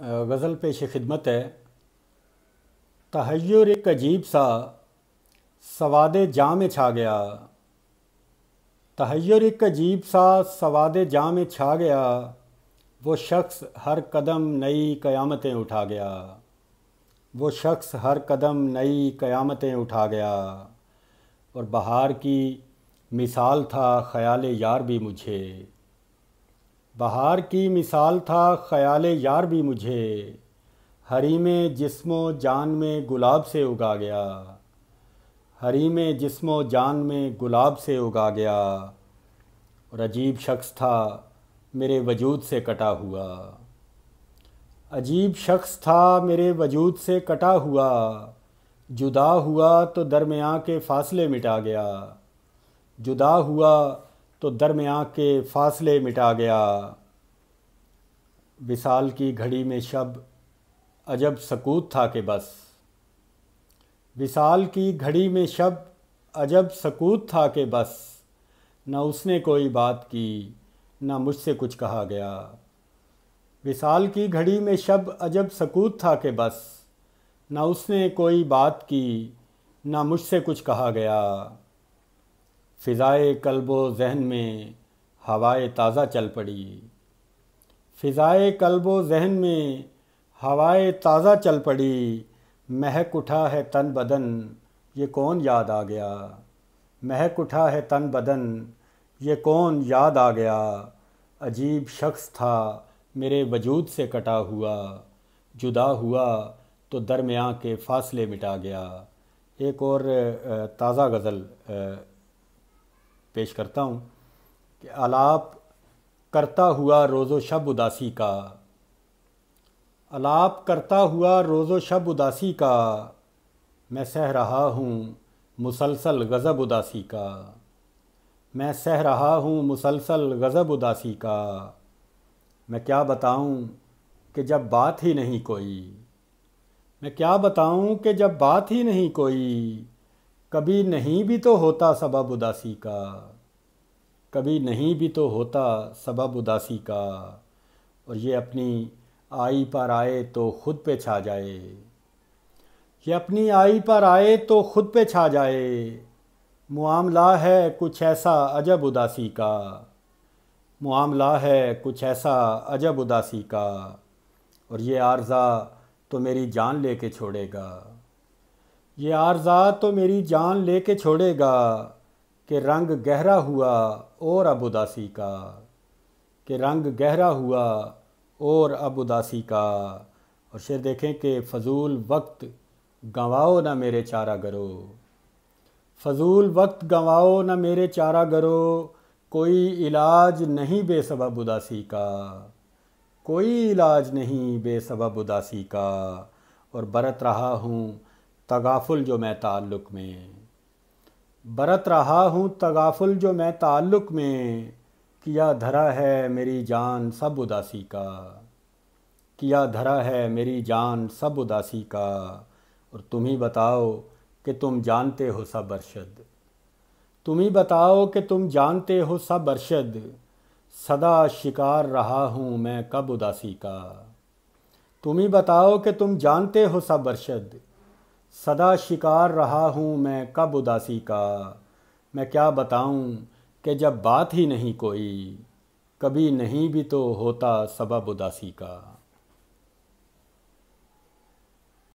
غزل پیش خدمت ہے۔ تحیر ایک عجیب سا سواد جاں میں چھا گیا، تحیر ایک عجیب سا سواد جاں میں چھا گیا، وہ شخص ہر قدم نئی قیامتیں اٹھا گیا، وہ شخص ہر قدم نئی قیامتیں اٹھا گیا، اور بہار کی مثال تھا خیال یار بھی مجھے، بہار کی مثال تھا خیال یار بھی مجھے، حریم جسم و جان میں گلاب سے اگا گیا، حریم جسم و جان میں گلاب سے اگا گیا، اور عجیب شخص تھا میرے وجود سے کٹا ہوا، عجیب شخص تھا میرے وجود سے کٹا ہوا، جدا ہوا تو درمیاں کے فاصلے مٹا گیا، جدا ہوا تو درمیاں کے فاصلے مٹا گیا، وصال کی گھڑی میں شب عجب سکوت تھا کہ بس، وصال کی گھڑی میں شب عجب سکوت تھا کہ بس، نہ اس نے کوئی بات کی نہ مجھ سے کچھ کہا گیا، وصال کی گھڑی میں شب عجب سکوت تھا کہ بس، نہ اس نے کوئی بات کی نہ مجھ سے کچھ کہا گیا، فضائے قلب و ذہن میں ہوائے تازہ چل پڑی، فضائے قلب و ذہن میں ہوائے تازہ چل پڑی، مہک اٹھا ہے تن بدن یہ کون یاد آ گیا، مہک اٹھا ہے تن بدن یہ کون یاد آ گیا، عجیب شخص تھا میرے وجود سے کٹا ہوا، جدا ہوا تو درمیاں کے فاصلے مٹا گیا۔ ایک اور تازہ غزل پیش کرتا ہوں کہ آلاپ کرتا ہوا روز و شب اداسی کا، آلاپ کرتا ہوا روز و شب اداسی کا، میں سہ رہا ہوں مسلسل غضب اداسی کا، میں سہ رہا ہوں مسلسل غضب اداسی کا، میں کیا بتاؤں کہ جب بات ہی نہیں کوئی، میں کیا بتاؤں کہ جب بات ہی نہیں کوئی، کبھی نہیں بھی تو ہوتا سبب اداسی کا، کبھی نہیں بھی تو ہوتا سبب اداسی کا، اور یہ اپنی آئی پر آئے تو خود پہ چھا جائے، یہ اپنی آئی پر آئے تو خود پہ چھا جائے، معاملہ ہے کچھ ایسا عجب اداسی کا، معاملہ ہے کچھ ایسا عجب اداسی کا، اور یہ عارضہ تو میری جان لے کے چھوڑے گا، یہ عارضہ تو میری جان لے کے چھوڑے گا، کہ رنگ گہرا ہوا اور اب اداسی کا، کہ رنگ گہرا ہوا اور اب اداسی کا۔ اور شعر دیکھیں کہ فضول وقت گنواؤ نہ میرے چارہ گرو، فضول وقت گنواؤ نہ میرے چارہ گرو، کوئی علاج نہیں بے سبب اداسی کا، کوئی علاج نہیں بے سبب اداسی کا، اور برت رہا ہوں تغافل جو میں تعلق میں، برت رہا ہوں تغافل جو میں تعلق میں، کیا دھرا ہے میری جان سب اداسی کا، کیا دھرا ہے میری جان سب اداسی کا، اور تم ہی بتاؤ کہ تم جانتے ہو سب ارشد، تم ہی بتاؤ کہ تم جانتے ہو سب ارشد، سدا شکار رہا ہوں میں کب اداسی کا، تم ہی بتاؤ کہ تم جانتے ہو سب ارشد، سدا شکار رہا ہوں میں کب اداسی کا، میں کیا بتاؤں کہ جب بات ہی نہیں کوئی، کبھی نہیں بھی تو ہوتا سبب اداسی کا۔